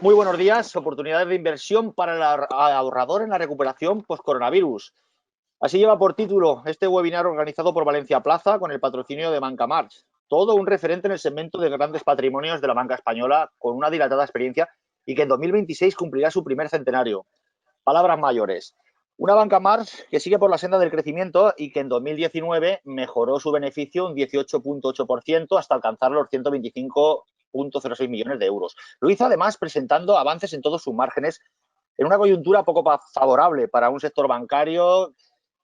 Muy buenos días. Oportunidades de inversión para el ahorrador en la recuperación post-coronavirus. Así lleva por título este webinar organizado por Valencia Plaza con el patrocinio de Banca March. Todo un referente en el segmento de grandes patrimonios de la banca española con una dilatada experiencia y que en 2026 cumplirá su primer centenario. Palabras mayores. Una Banca March que sigue por la senda del crecimiento y que en 2019 mejoró su beneficio un 18,8% hasta alcanzar los 125,06 millones de euros. Lo hizo además presentando avances en todos sus márgenes en una coyuntura poco favorable para un sector bancario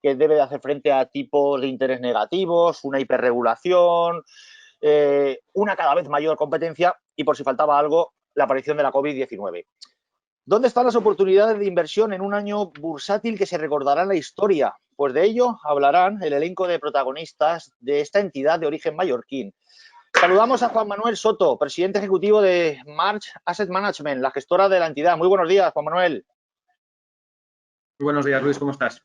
que debe de hacer frente a tipos de interés negativos, una hiperregulación, una cada vez mayor competencia y, por si faltaba algo, la aparición de la COVID-19. ¿Dónde están las oportunidades de inversión en un año bursátil que se recordará en la historia? Pues de ello hablarán el elenco de protagonistas de esta entidad de origen mallorquín. Saludamos a Juan Manuel Soto, presidente ejecutivo de March Asset Management, la gestora de la entidad. Muy buenos días, Juan Manuel. Muy buenos días, Luis, ¿cómo estás?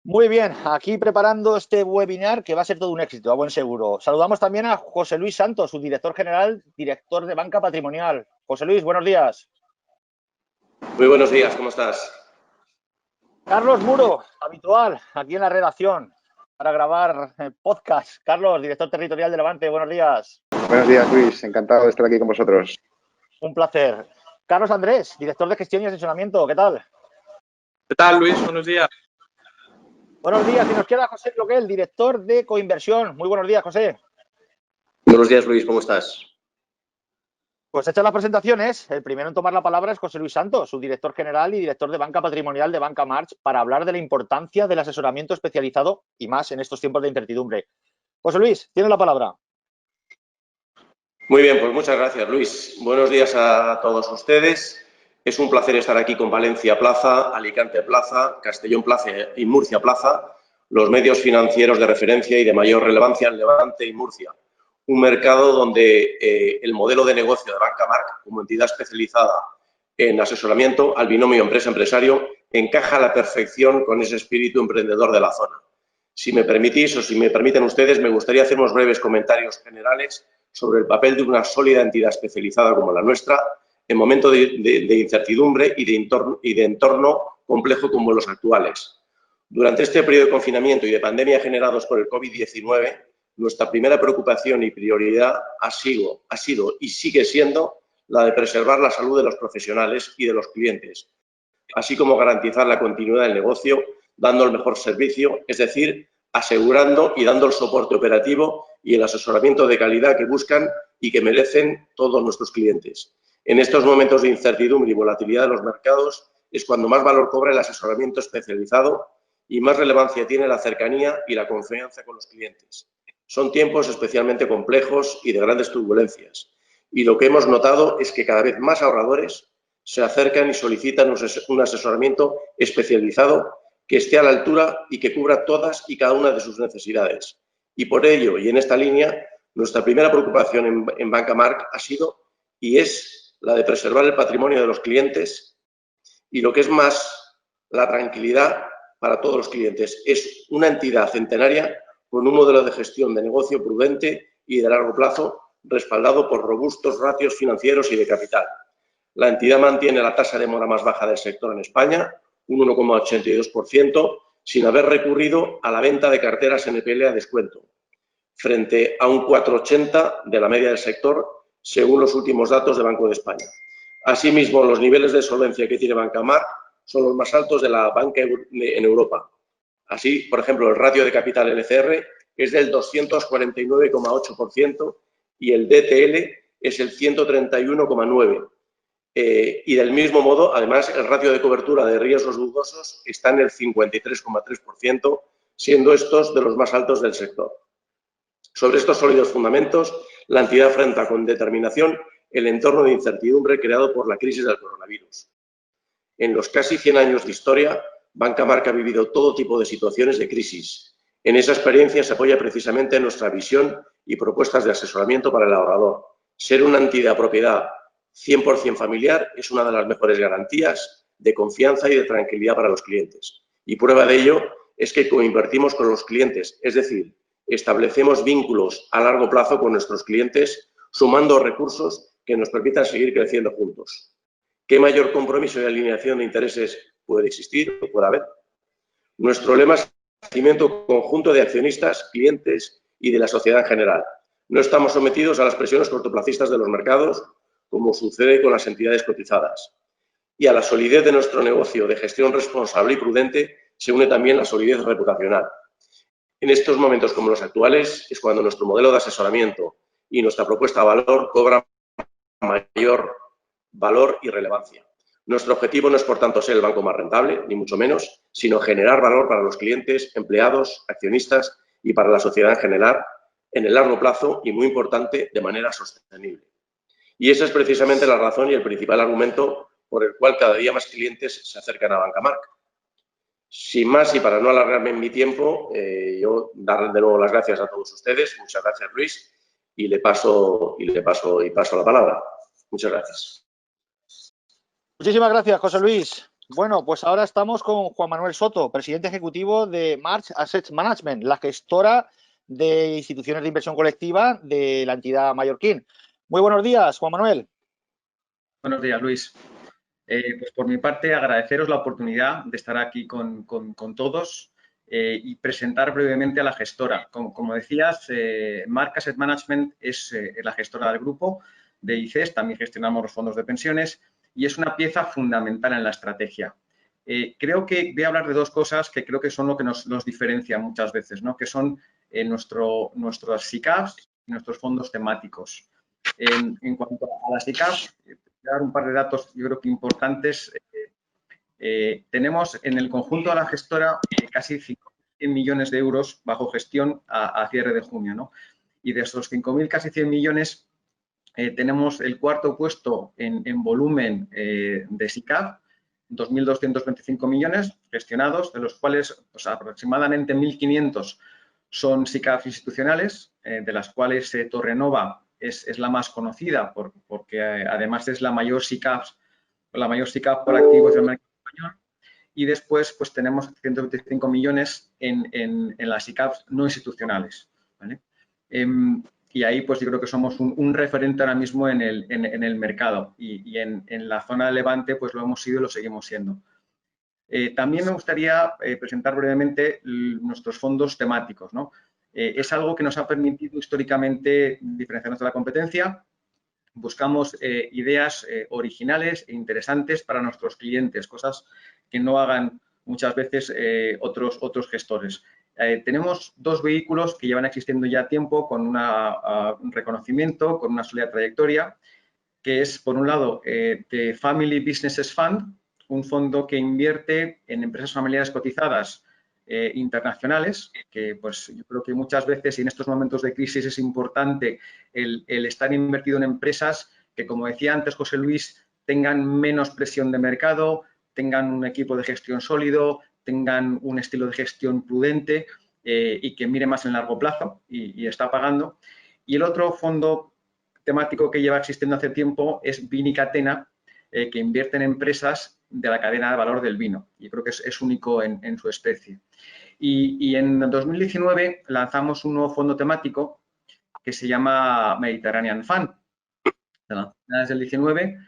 Muy bien, aquí preparando este webinar que va a ser todo un éxito, a buen seguro. Saludamos también a José Luis Santos, su director general, director de Banca Patrimonial. José Luis, buenos días. Muy buenos días, ¿cómo estás? Carlos Muro, habitual aquí en la redacción para grabar podcast. Carlos, director territorial de Levante, buenos días. Buenos días, Luis, encantado de estar aquí con vosotros. Un placer. Carlos Andrés, director de gestión y asesoramiento, ¿qué tal? ¿Qué tal, Luis? Buenos días. Buenos días, y nos queda José Cloquel, director de Coinversión. Muy buenos días, José. Buenos días, Luis, ¿cómo estás? Pues hechas las presentaciones, el primero en tomar la palabra es José Luis Santos, su director general y director de Banca Patrimonial de Banca March, para hablar de la importancia del asesoramiento especializado y más en estos tiempos de incertidumbre. José Luis, tienes la palabra. Muy bien, pues muchas gracias, Luis. Buenos días a todos ustedes. Es un placer estar aquí con Valencia Plaza, Alicante Plaza, Castellón Plaza y Murcia Plaza, los medios financieros de referencia y de mayor relevancia en Levante y Murcia. Un mercado donde el modelo de negocio de Banca March, como entidad especializada en asesoramiento al binomio empresa-empresario, encaja a la perfección con ese espíritu emprendedor de la zona. Si me permitís o si me permiten ustedes, me gustaría hacer unos breves comentarios generales sobre el papel de una sólida entidad especializada como la nuestra en momentos de incertidumbre y de entorno complejo como los actuales. Durante este periodo de confinamiento y de pandemia generados por el COVID-19, nuestra primera preocupación y prioridad ha sido y sigue siendo la de preservar la salud de los profesionales y de los clientes, así como garantizar la continuidad del negocio dando el mejor servicio, es decir, asegurando y dando el soporte operativo y el asesoramiento de calidad que buscan y que merecen todos nuestros clientes. En estos momentos de incertidumbre y volatilidad de los mercados es cuando más valor cobra el asesoramiento especializado y más relevancia tiene la cercanía y la confianza con los clientes. Son tiempos especialmente complejos y de grandes turbulencias. Y lo que hemos notado es que cada vez más ahorradores se acercan y solicitan un asesoramiento especializado que esté a la altura y que cubra todas y cada una de sus necesidades. Y por ello, y en esta línea, nuestra primera preocupación en Banca March ha sido y es la de preservar el patrimonio de los clientes y lo que es más, la tranquilidad para todos los clientes. Es una entidad centenaria con un modelo de gestión de negocio prudente y de largo plazo, respaldado por robustos ratios financieros y de capital. La entidad mantiene la tasa de mora más baja del sector en España, un 1,82%, sin haber recurrido a la venta de carteras NPL a descuento, frente a un 4,80% de la media del sector, según los últimos datos de Banco de España. Asimismo, los niveles de solvencia que tiene Banca March son los más altos de la banca en Europa. Así, por ejemplo, el ratio de capital LCR es del 249,8% y el DTL es el 131,9%. Y del mismo modo, además, el ratio de cobertura de riesgos dudosos está en el 53,3%, siendo estos de los más altos del sector. Sobre estos sólidos fundamentos, la entidad afronta con determinación el entorno de incertidumbre creado por la crisis del coronavirus. En los casi 100 años de historia, Banca March ha vivido todo tipo de situaciones de crisis. En esa experiencia se apoya precisamente en nuestra visión y propuestas de asesoramiento para el ahorrador. Ser una entidad propiedad 100% familiar es una de las mejores garantías de confianza y de tranquilidad para los clientes. Y prueba de ello es que coinvertimos con los clientes, es decir, establecemos vínculos a largo plazo con nuestros clientes, sumando recursos que nos permitan seguir creciendo juntos. ¿Qué mayor compromiso y alineación de intereses puede existir o puede haber? Nuestro lema es crecimiento conjunto de accionistas, clientes y de la sociedad en general. No estamos sometidos a las presiones cortoplacistas de los mercados, como sucede con las entidades cotizadas. Y a la solidez de nuestro negocio de gestión responsable y prudente se une también la solidez reputacional. En estos momentos como los actuales es cuando nuestro modelo de asesoramiento y nuestra propuesta de valor cobra mayor valor y relevancia. Nuestro objetivo no es, por tanto, ser el banco más rentable, ni mucho menos, sino generar valor para los clientes, empleados, accionistas y para la sociedad en general, en el largo plazo y, muy importante, de manera sostenible. Y esa es precisamente la razón y el principal argumento por el cual cada día más clientes se acercan a Bancamarch. Sin más y para no alargarme en mi tiempo, yo dar de nuevo las gracias a todos ustedes. Muchas gracias, Luis, y paso la palabra. Muchas gracias. Muchísimas gracias, José Luis. Bueno, pues ahora estamos con Juan Manuel Soto, presidente ejecutivo de March Asset Management, la gestora de instituciones de inversión colectiva de la entidad mallorquín. Muy buenos días, Juan Manuel. Buenos días, Luis. Pues por mi parte, agradeceros la oportunidad de estar aquí con todos y presentar brevemente a la gestora. Como decías, March Asset Management es la gestora del grupo de ICES, también gestionamos los fondos de pensiones y es una pieza fundamental en la estrategia. Creo que voy a hablar de dos cosas que creo que son lo que nos diferencia muchas veces, ¿no? Que son nuestros SICAVs y nuestros fondos temáticos. En cuanto a las SICAVs, voy a dar un par de datos yo creo que importantes. Tenemos en el conjunto de la gestora casi 5.100 millones de euros bajo gestión a cierre de junio, ¿no? Y de esos 5.000 casi 100 millones tenemos el cuarto puesto en volumen de SICAV, 2.225 millones gestionados, de los cuales pues, aproximadamente 1.500 son SICAV institucionales, de las cuales Torrenova es la más conocida porque además es la mayor SICAV por activos del mercado español. Y después pues tenemos 125 millones en las SICAVs no institucionales, ¿vale? Y ahí pues yo creo que somos un referente ahora mismo en el mercado y en la zona de Levante pues lo hemos sido y lo seguimos siendo. También me gustaría presentar brevemente nuestros fondos temáticos, ¿no? Es algo que nos ha permitido históricamente diferenciarnos de la competencia. Buscamos ideas originales e interesantes para nuestros clientes, cosas que no hagan muchas veces otros gestores. Tenemos dos vehículos que llevan existiendo ya tiempo con un reconocimiento, con una sólida trayectoria, que es, por un lado, The Family Businesses Fund, un fondo que invierte en empresas familiares cotizadas internacionales, que pues yo creo que muchas veces y en estos momentos de crisis es importante el estar invertido en empresas que, como decía antes José Luis, tengan menos presión de mercado, tengan un equipo de gestión sólido, tengan un estilo de gestión prudente y que mire más en largo plazo y está pagando. Y el otro fondo temático que lleva existiendo hace tiempo es Vini Catena, que invierte en empresas de la cadena de valor del vino. Y creo que es único en su especie. Y en 2019 lanzamos un nuevo fondo temático que se llama Mediterranean Fund. Desde el 19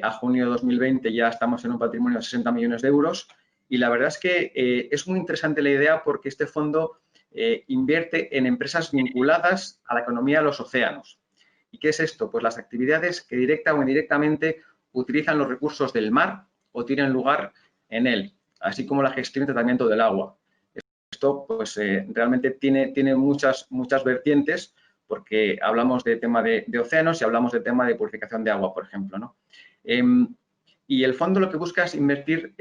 a junio de 2020 ya estamos en un patrimonio de 60 millones de euros. Y la verdad es que es muy interesante la idea porque este fondo invierte en empresas vinculadas a la economía de los océanos. ¿Y qué es esto? Pues las actividades que directa o indirectamente utilizan los recursos del mar o tienen lugar en él, así como la gestión y tratamiento del agua. Esto pues realmente tiene muchas vertientes porque hablamos de tema de océanos y hablamos de tema de purificación de agua, por ejemplo, ¿no? Y el fondo lo que busca es invertir,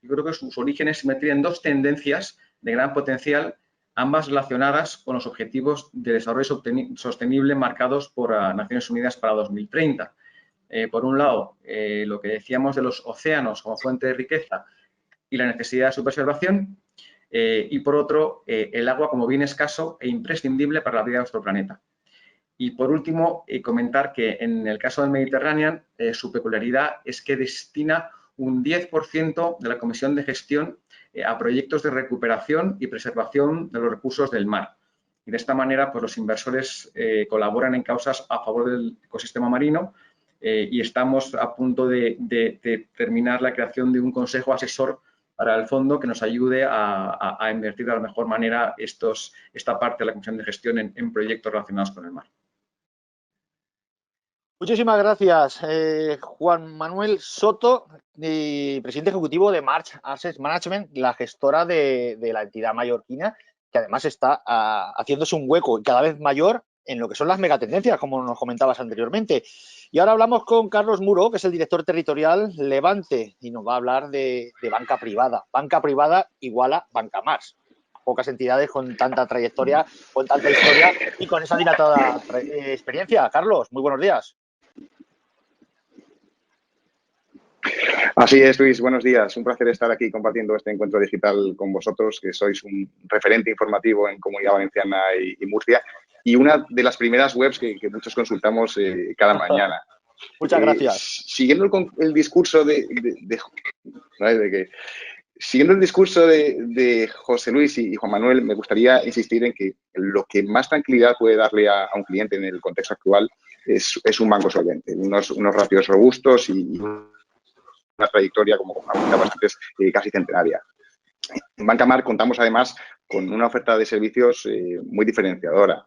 yo creo que sus orígenes, invertir en dos tendencias de gran potencial, ambas relacionadas con los objetivos de desarrollo sostenible marcados por Naciones Unidas para 2030. Por un lado, lo que decíamos de los océanos como fuente de riqueza y la necesidad de su preservación, y por otro, el agua como bien escaso e imprescindible para la vida de nuestro planeta. Y por último, comentar que en el caso del Mediterranean, su peculiaridad es que destina un 10% de la comisión de gestión a proyectos de recuperación y preservación de los recursos del mar. Y de esta manera, pues los inversores colaboran en causas a favor del ecosistema marino y estamos a punto de terminar la creación de un consejo asesor para el fondo que nos ayude a invertir de la mejor manera esta parte de la Comisión de Gestión en proyectos relacionados con el mar. Muchísimas gracias, Juan Manuel Soto, presidente ejecutivo de March Asset Management, la gestora de la entidad mallorquina, que además está haciéndose un hueco cada vez mayor en lo que son las megatendencias, como nos comentabas anteriormente. Y ahora hablamos con Carlos Muro, que es el director territorial Levante, y nos va a hablar de banca privada. Banca privada igual a Banca March. Pocas entidades con tanta trayectoria, con tanta historia y con esa dilatada experiencia. Carlos, muy buenos días. Así es, Luis, buenos días. Un placer estar aquí compartiendo este encuentro digital con vosotros, que sois un referente informativo en Comunidad Valenciana y Murcia, y una de las primeras webs que muchos consultamos cada mañana. Muchas gracias. Siguiendo el discurso siguiendo el discurso de José Luis y Juan Manuel, me gustaría insistir en que lo que más tranquilidad puede darle a un cliente en el contexto actual es un banco solvente, unos ratios robustos y una trayectoria, como comentabas antes, casi centenaria. En Banca March contamos además con una oferta de servicios muy diferenciadora.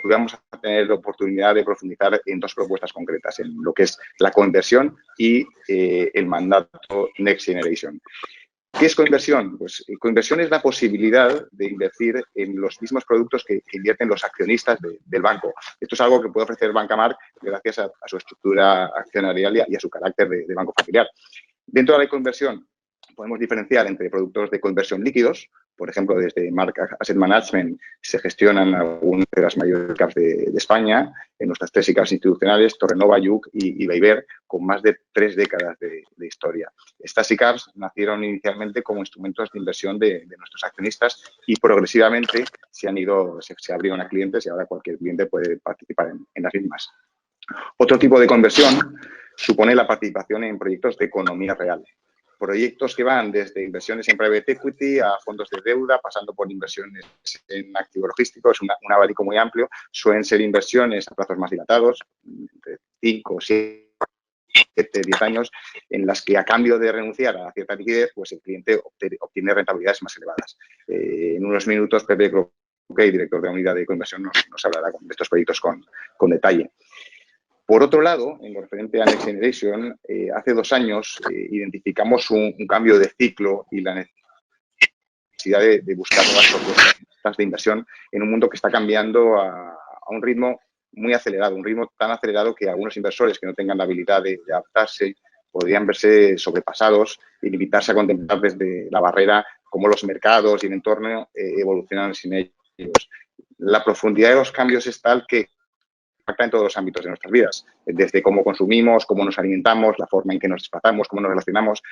Hoy vamos a tener la oportunidad de profundizar en dos propuestas concretas, en lo que es la coinversión y el mandato Next Generation. ¿Qué es coinversión? Pues coinversión es la posibilidad de invertir en los mismos productos que invierten los accionistas del banco. Esto es algo que puede ofrecer Banca March gracias a su estructura accionarial y a su carácter de banco familiar. Dentro de la conversión podemos diferenciar entre productos de conversión líquidos. Por ejemplo, desde March Asset Management se gestionan algunas de las mayores caps de España, en nuestras 3 ICAPs institucionales, Torrenova, Yuc y Beiber, con más de 3 décadas de historia. Estas ICAPs nacieron inicialmente como instrumentos de inversión de nuestros accionistas y progresivamente se abrieron a clientes y ahora cualquier cliente puede participar en las mismas. Otro tipo de conversión supone la participación en proyectos de economía real. Proyectos que van desde inversiones en private equity a fondos de deuda, pasando por inversiones en activos logísticos, un abanico muy amplio. Suelen ser inversiones a plazos más dilatados, de 5, 7, 10 años, en las que a cambio de renunciar a cierta liquidez, pues el cliente obtiene rentabilidades más elevadas. En unos minutos, Pepe Cloquet, director de la unidad de conversión, nos hablará de estos proyectos con detalle. Por otro lado, en lo referente a Next Generation, hace 2 años identificamos un cambio de ciclo y la necesidad de buscar nuevas propuestas de inversión en un mundo que está cambiando a un ritmo muy acelerado, un ritmo tan acelerado que algunos inversores que no tengan la habilidad de adaptarse podrían verse sobrepasados y limitarse a contemplar desde la barrera cómo los mercados y el entorno evolucionan sin ellos. La profundidad de los cambios es tal que impacta en todos los ámbitos de nuestras vidas, desde cómo consumimos, cómo nos alimentamos, la forma en que nos desplazamos, cómo nos relacionamos.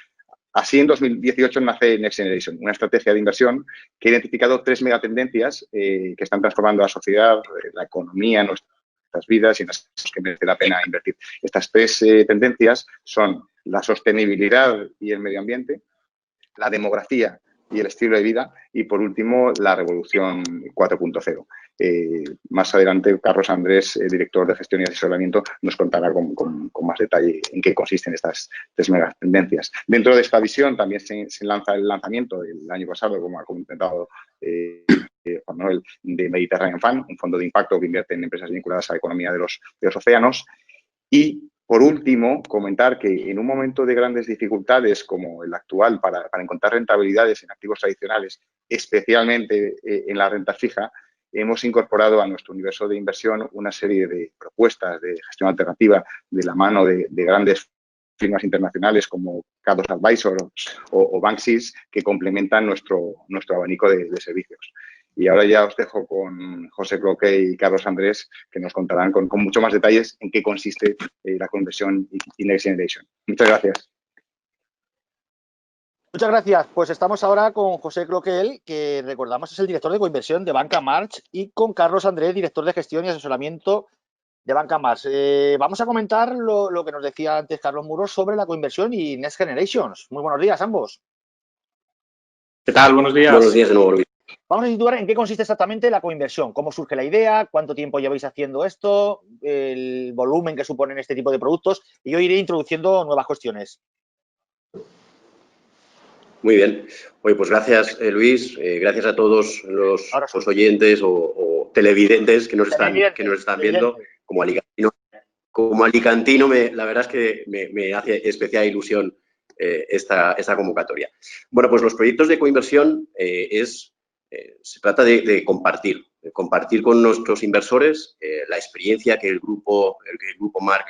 Así, en 2018 nace Next Generation, una estrategia de inversión que ha identificado 3 megatendencias que están transformando la sociedad, la economía, nuestras vidas y en las que merece la pena invertir. Estas 3 tendencias son la sostenibilidad y el medio ambiente, la demografía y el estilo de vida y, por último, la revolución 4.0. Más adelante, Carlos Andrés, director de gestión y asesoramiento, nos contará con más detalle en qué consisten estas 3 megatendencias. Dentro de esta visión también se lanza el lanzamiento el año pasado, como ha comentado Juan Manuel, de Mediterranean Fund, un fondo de impacto que invierte en empresas vinculadas a la economía de los océanos. Y, por último, comentar que en un momento de grandes dificultades como el actual para encontrar rentabilidades en activos tradicionales, especialmente en la renta fija, hemos incorporado a nuestro universo de inversión una serie de propuestas de gestión alternativa de la mano de grandes firmas internacionales como K2 Advisors o Banksys, que complementan nuestro abanico de servicios. Y ahora ya os dejo con José Cloquet y Carlos Andrés, que nos contarán con mucho más detalles en qué consiste la conversión y Next Generation. Muchas gracias. Muchas gracias. Pues estamos ahora con José Cloquel, que recordamos es el director de coinversión de Banca March, y con Carlos Andrés, director de gestión y asesoramiento de Banca March. Vamos a comentar lo que nos decía antes Carlos Muros sobre la coinversión y Next Generations. Muy buenos días, ambos. ¿Qué tal? Buenos días. Buenos días de nuevo, Luis. Vamos a situar en qué consiste exactamente la coinversión, cómo surge la idea, cuánto tiempo lleváis haciendo esto, el volumen que suponen este tipo de productos, y yo iré introduciendo nuevas cuestiones. Muy bien. Oye, pues gracias, Luis. Gracias a todos los oyentes o televidentes que nos están viendo. Como alicantino, la verdad es que me hace especial ilusión esta convocatoria. Bueno, pues los proyectos de coinversión se trata de compartir con nuestros inversores la experiencia que el grupo Marc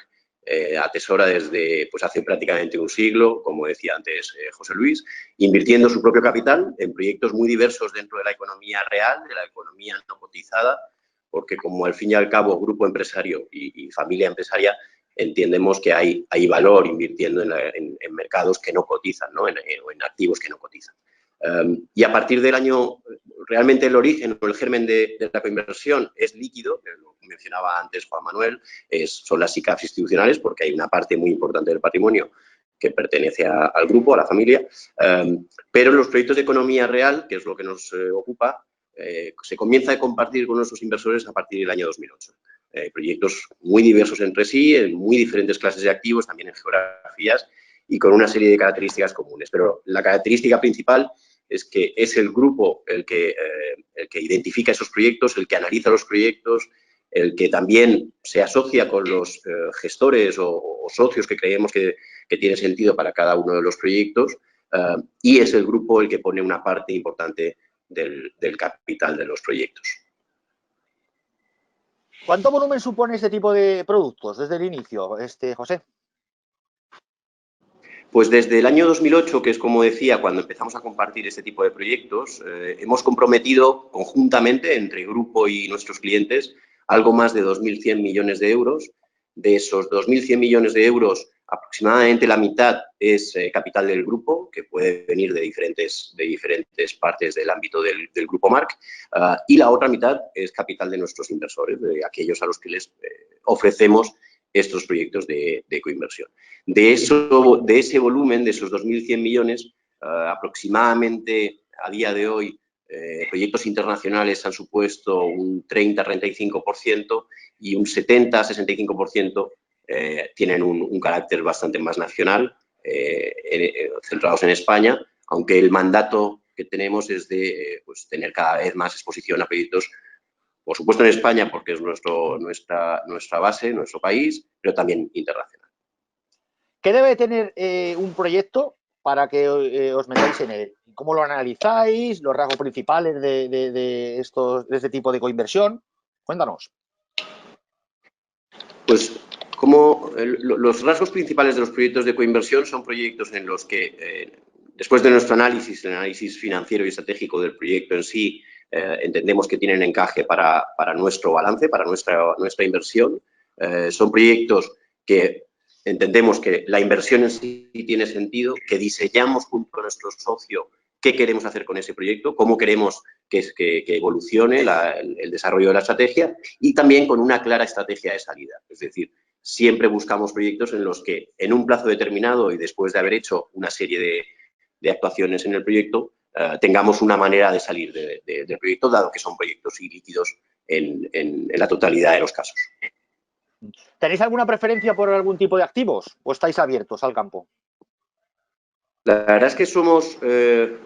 atesora desde hace prácticamente un siglo, como decía antes José Luis, invirtiendo su propio capital en proyectos muy diversos dentro de la economía real, de la economía no cotizada, porque como al fin y al cabo grupo empresario y familia empresaria, entendemos que hay valor invirtiendo en mercados que no cotizan, ¿no? O en activos que no cotizan. Y a partir del año, realmente el origen o el germen de la coinversión es líquido, lo mencionaba antes Juan Manuel, son las SICAVs institucionales, porque hay una parte muy importante del patrimonio que pertenece al grupo, a la familia, pero los proyectos de economía real, que es lo que nos ocupa, se comienza a compartir con nuestros inversores a partir del año 2008. Proyectos muy diversos entre sí, en muy diferentes clases de activos, también en geografías y con una serie de características comunes. Pero la característica principal es que es el grupo el que identifica esos proyectos, el que analiza los proyectos, el que también se asocia con los gestores o socios que creemos que tiene sentido para cada uno de los proyectos, y es el grupo el que pone una parte importante del capital de los proyectos. ¿Cuánto volumen supone este tipo de productos desde el inicio, José? Pues desde el año 2008, que es como decía, cuando empezamos a compartir este tipo de proyectos, hemos comprometido conjuntamente entre el grupo y nuestros clientes algo más de 2.100 millones de euros. De esos 2.100 millones de euros, aproximadamente la mitad es capital del grupo, que puede venir de diferentes partes del ámbito del grupo Marc, y la otra mitad es capital de nuestros inversores, de aquellos a los que les ofrecemos estos proyectos de coinversión. De ese volumen, de esos 2.100 millones, aproximadamente a día de hoy, proyectos internacionales han supuesto un 30-35% y un 70-65% tienen un carácter bastante más nacional, centrados en España, aunque el mandato que tenemos es de tener cada vez más exposición a proyectos, por supuesto en España, porque es nuestra base, nuestro país, pero también internacional. ¿Qué debe tener un proyecto para que os metáis en él? ¿Cómo lo analizáis? ¿Los rasgos principales de este tipo de coinversión? Cuéntanos. Pues los rasgos principales de los proyectos de coinversión son proyectos en los que, después de nuestro análisis, el análisis financiero y estratégico del proyecto en sí, entendemos que tienen encaje para nuestro balance, para nuestra inversión. Son proyectos que entendemos que la inversión en sí tiene sentido, que diseñamos junto a nuestro socio qué queremos hacer con ese proyecto, cómo queremos que evolucione el desarrollo de la estrategia y también con una clara estrategia de salida. Es decir, siempre buscamos proyectos en los que en un plazo determinado y después de haber hecho una serie de actuaciones en el proyecto, tengamos una manera de salir del proyecto, dado que son proyectos ilíquidos en la totalidad de los casos. ¿Tenéis alguna preferencia por algún tipo de activos o estáis abiertos al campo? La verdad es que somos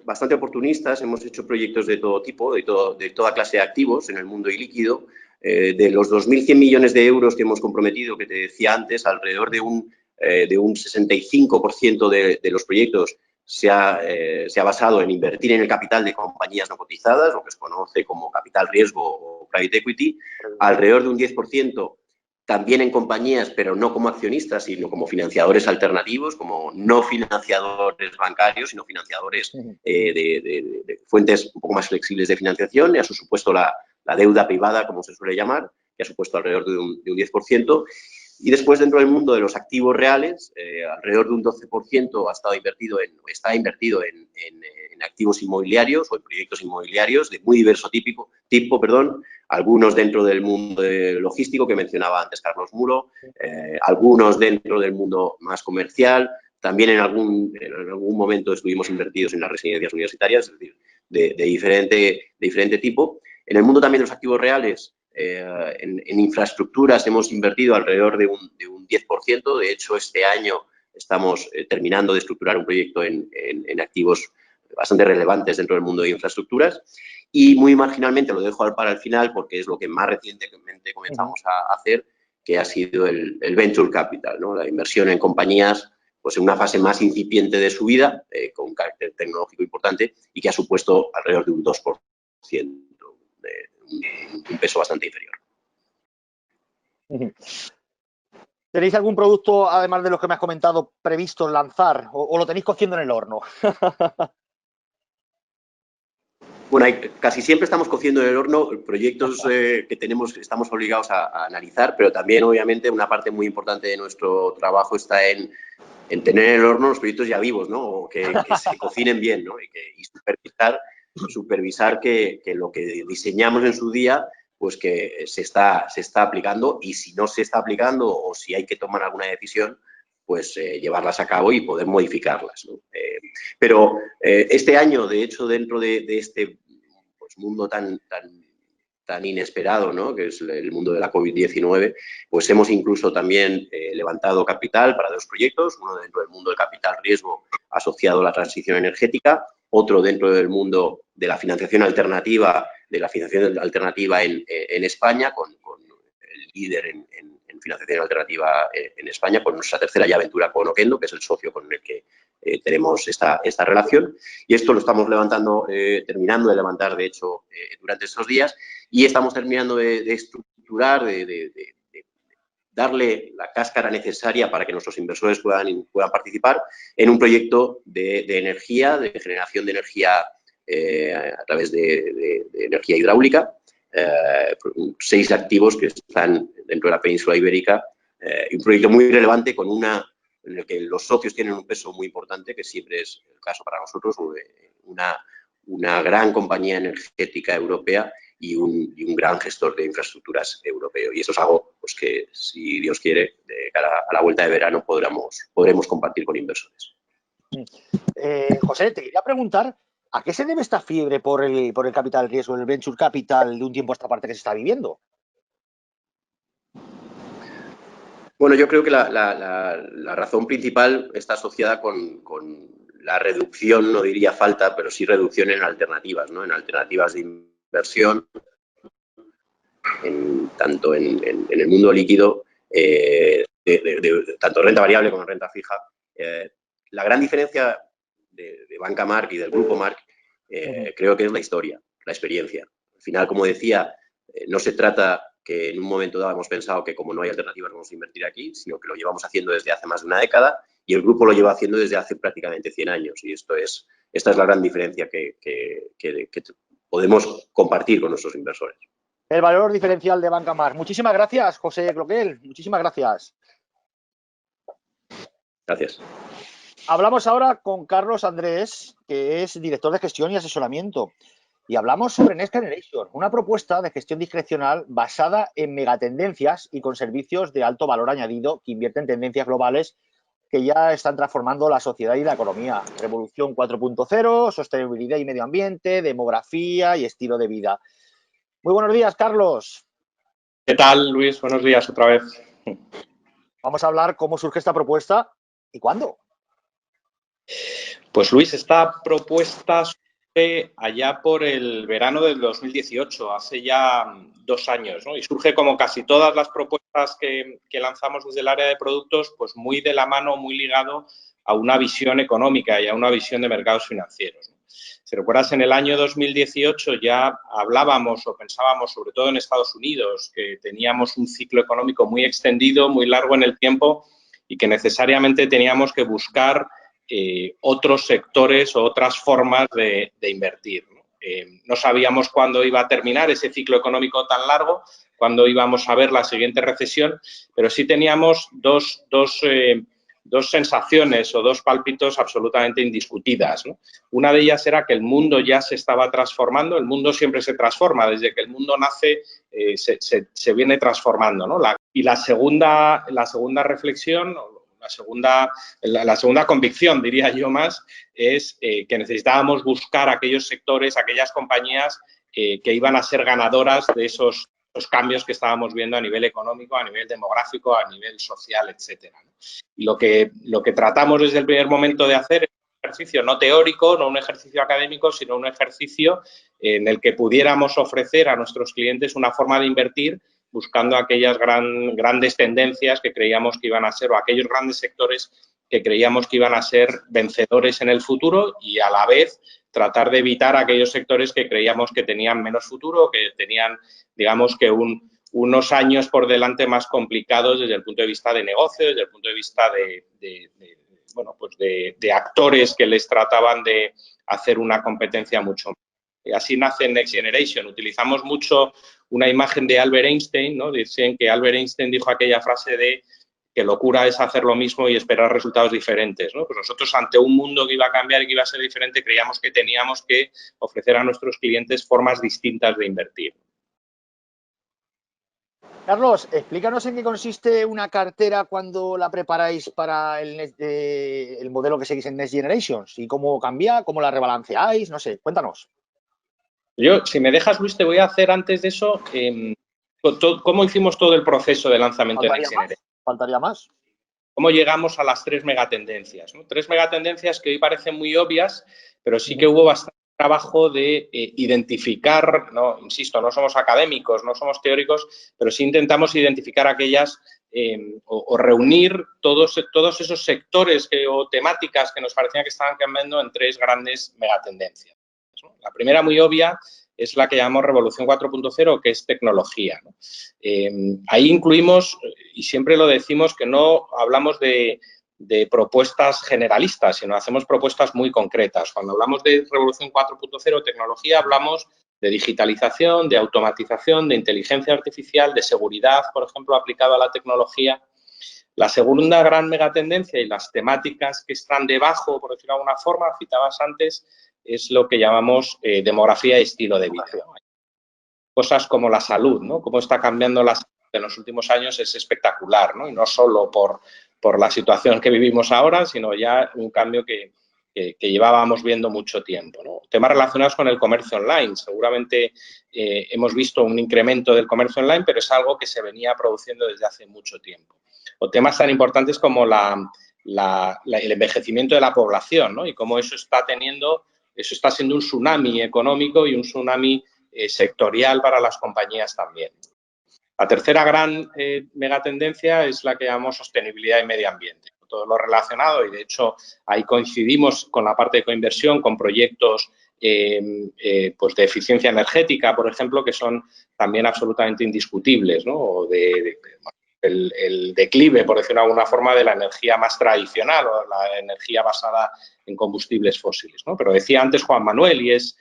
bastante oportunistas, hemos hecho proyectos de todo tipo, de toda clase de activos en el mundo ilíquido. De los 2.100 millones de euros que hemos comprometido, que te decía antes, alrededor de un 65% de los proyectos se ha basado en invertir en el capital de compañías no cotizadas, lo que se conoce como capital riesgo o private equity, alrededor de un 10% también en compañías, pero no como accionistas, sino como financiadores alternativos, como no financiadores bancarios, sino financiadores de fuentes un poco más flexibles de financiación. Eso ha supuesto la deuda privada, como se suele llamar, que ha supuesto alrededor de un 10%. Y después, dentro del mundo de los activos reales, alrededor de un 12% está invertido en activos inmobiliarios o en proyectos inmobiliarios de muy diverso tipo, algunos dentro del mundo logístico que mencionaba antes Carlos Muro, algunos dentro del mundo más comercial, también en algún momento estuvimos invertidos en las residencias universitarias, es decir, de diferente tipo. En el mundo también de los activos reales, en infraestructuras hemos invertido alrededor de un 10%. De hecho, este año estamos terminando de estructurar un proyecto en activos bastante relevantes dentro del mundo de infraestructuras. Y muy marginalmente, lo dejo para el final porque es lo que más recientemente comenzamos a hacer, que ha sido el Venture Capital, ¿no? La inversión en compañías pues en una fase más incipiente de su vida, con un carácter tecnológico importante y que ha supuesto alrededor de un 2%, un peso bastante inferior. ¿Tenéis algún producto, además de los que me has comentado, previsto lanzar o lo tenéis cociendo en el horno? Bueno, casi siempre estamos cociendo en el horno proyectos que estamos obligados a analizar, pero también, obviamente, una parte muy importante de nuestro trabajo está en tener en el horno los proyectos ya vivos, ¿no? O que se cocinen bien, ¿no? Y supervisar que lo que diseñamos en su día, pues que se está aplicando, y si no se está aplicando o si hay que tomar alguna decisión, pues llevarlas a cabo y poder modificarlas, ¿no? Pero este año, de hecho, dentro de este pues, mundo tan inesperado, ¿no? Que es el mundo de la COVID-19, pues hemos incluso también levantado capital para 2 proyectos, uno dentro del mundo del capital riesgo asociado a la transición energética, otro dentro del mundo de la financiación alternativa, en España, con el líder en financiación alternativa en España, con nuestra tercera ya aventura con Oquendo, que es el socio con el que tenemos esta relación. Y esto lo estamos terminando de levantar, de hecho, durante estos días, y estamos terminando de estructurar, de darle la cáscara necesaria para que nuestros inversores puedan participar en un proyecto de energía, de generación de energía a través de energía hidráulica, 6 activos que están dentro de la península ibérica, un proyecto muy relevante en el que los socios tienen un peso muy importante, que siempre es el caso para nosotros, una gran compañía energética europea y un gran gestor de infraestructuras europeo. Y eso es algo pues, que, si Dios quiere, de cara a la vuelta de verano podremos compartir con inversores. José, te quería preguntar, ¿a qué se debe esta fiebre por el capital riesgo, el venture capital, de un tiempo a esta parte que se está viviendo? Bueno, yo creo que la razón principal está asociada con la reducción, no diría falta, pero sí reducción en alternativas, ¿no? En alternativas de inversión, tanto en el mundo líquido, tanto renta variable como renta fija. La gran diferencia de Banca March y del Grupo March creo que es la historia, la experiencia. Al final, como decía, no se trata que en un momento dado hemos pensado que como no hay alternativas vamos a invertir aquí, sino que lo llevamos haciendo desde hace más de una década y el grupo lo lleva haciendo desde hace prácticamente 100 años. Y esta es la gran diferencia que podemos compartir con nuestros inversores. El valor diferencial de Banca March. Muchísimas gracias, José Cloquel. Muchísimas gracias. Gracias. Hablamos ahora con Carlos Andrés, que es director de gestión y asesoramiento. Y hablamos sobre Next Generation, una propuesta de gestión discrecional basada en megatendencias y con servicios de alto valor añadido que invierten en tendencias globales que ya están transformando la sociedad y la economía. Revolución 4.0, sostenibilidad y medio ambiente, demografía y estilo de vida. Muy buenos días, Carlos. ¿Qué tal, Luis? Buenos días otra vez. Vamos a hablar cómo surge esta propuesta y cuándo. Pues, Luis, esta propuesta surge allá por el verano del 2018, hace ya 2 años, ¿no? Y surge, como casi todas las propuestas que lanzamos desde el área de productos, pues muy de la mano, muy ligado a una visión económica y a una visión de mercados financieros, ¿no? Si recuerdas, en el año 2018 ya hablábamos o pensábamos, sobre todo en Estados Unidos, que teníamos un ciclo económico muy extendido, muy largo en el tiempo y que necesariamente teníamos que buscar otros sectores o otras formas de invertir, ¿no? No sabíamos cuándo iba a terminar ese ciclo económico tan largo, cuándo íbamos a ver la siguiente recesión, pero sí teníamos dos sensaciones o 2 pálpitos absolutamente indiscutidas, ¿no? Una de ellas era que el mundo ya se estaba transformando, el mundo siempre se transforma, desde que el mundo nace se viene transformando, ¿no? Y la segunda reflexión, La segunda convicción, diría yo más, es que necesitábamos buscar aquellos sectores, aquellas compañías que iban a ser ganadoras de esos cambios que estábamos viendo a nivel económico, a nivel demográfico, a nivel social, etcétera. Y lo que tratamos desde el primer momento de hacer es un ejercicio no teórico, no un ejercicio académico, sino un ejercicio en el que pudiéramos ofrecer a nuestros clientes una forma de invertir buscando aquellas grandes tendencias que creíamos que iban a ser, o aquellos grandes sectores que creíamos que iban a ser vencedores en el futuro, y a la vez tratar de evitar aquellos sectores que creíamos que tenían menos futuro, que tenían, digamos, que unos años por delante más complicados desde el punto de vista de negocio, desde el punto de vista de actores que les trataban de hacer una competencia mucho más. Y así nace Next Generation. Utilizamos mucho una imagen de Albert Einstein, ¿no? Dicen que Albert Einstein dijo aquella frase de que locura es hacer lo mismo y esperar resultados diferentes, ¿no? Pues nosotros, ante un mundo que iba a cambiar y que iba a ser diferente, creíamos que teníamos que ofrecer a nuestros clientes formas distintas de invertir. Carlos, explícanos en qué consiste una cartera cuando la preparáis para el modelo que seguís en Next Generations, y cómo cambia, cómo la rebalanceáis, no sé, cuéntanos. Yo, si me dejas, Luis, te voy a hacer antes de eso cómo hicimos todo el proceso de lanzamiento de Next Generation. Faltaría más. ¿Cómo llegamos a las 3 megatendencias, ¿no? 3 megatendencias que hoy parecen muy obvias, pero sí que hubo bastante trabajo de identificar, ¿no? Insisto, no somos académicos, no somos teóricos, pero sí intentamos identificar aquellas o reunir todos esos sectores o temáticas que nos parecían que estaban cambiando en 3 grandes megatendencias, ¿no? La primera, muy obvia, es la que llamamos Revolución 4.0, que es tecnología, ¿no? Ahí incluimos, y siempre lo decimos, que no hablamos de propuestas generalistas, sino hacemos propuestas muy concretas. Cuando hablamos de Revolución 4.0, tecnología, hablamos de digitalización, de automatización, de inteligencia artificial, de seguridad, por ejemplo, aplicado a la tecnología. La segunda gran megatendencia y las temáticas que están debajo, por decirlo de alguna forma, citabas antes, es lo que llamamos demografía y estilo de vida. Cosas como la salud, ¿no? Cómo está cambiando la salud en los últimos años es espectacular, ¿no? Y no solo por la situación que vivimos ahora, sino ya un cambio que llevábamos viendo mucho tiempo, ¿no? Temas relacionados con el comercio online. Seguramente hemos visto un incremento del comercio online, pero es algo que se venía produciendo desde hace mucho tiempo. O temas tan importantes como el envejecimiento de la población, ¿no? Y cómo eso está siendo un tsunami económico y un tsunami sectorial para las compañías también. La tercera gran megatendencia es la que llamamos sostenibilidad y medio ambiente. Todo lo relacionado, y de hecho ahí coincidimos con la parte de coinversión, con proyectos pues de eficiencia energética, por ejemplo, que son también absolutamente indiscutibles, ¿no? O el declive, por decirlo de alguna forma, de la energía más tradicional o la energía basada en combustibles fósiles, ¿no? Pero decía antes Juan Manuel, y es